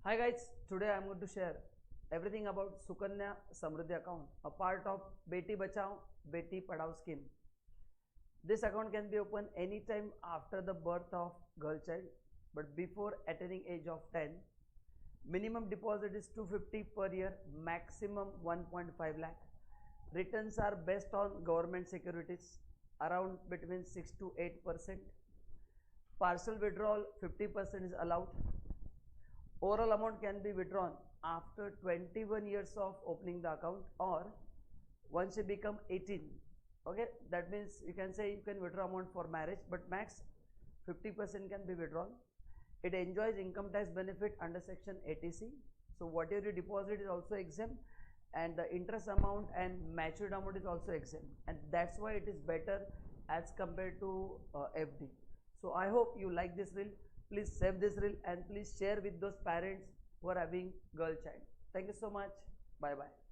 Hi guys, today I am going to share everything about Sukanya Samruddhi account, a part of Beti Bachao Beti Padhao scheme. This account can be opened anytime after the birth of girl child, but before attaining age of 10. Minimum deposit is 250 per year, maximum 1.5 lakh. Returns are based on government securities, around between 6 to 8%. Partial withdrawal 50% is allowed. Overall amount can be withdrawn after 21 years of opening the account or once you become 18. Okay, that means you can say you can withdraw amount for marriage, but max 50% can be withdrawn. It enjoys income tax benefit under section 80C. So whatever you deposit is also exempt, and the interest amount and matured amount is also exempt, and that's why it is better as compared to FD. So I hope you like this reel. Please save this reel and please share with those parents who are having girl child. Thank you so much. Bye bye.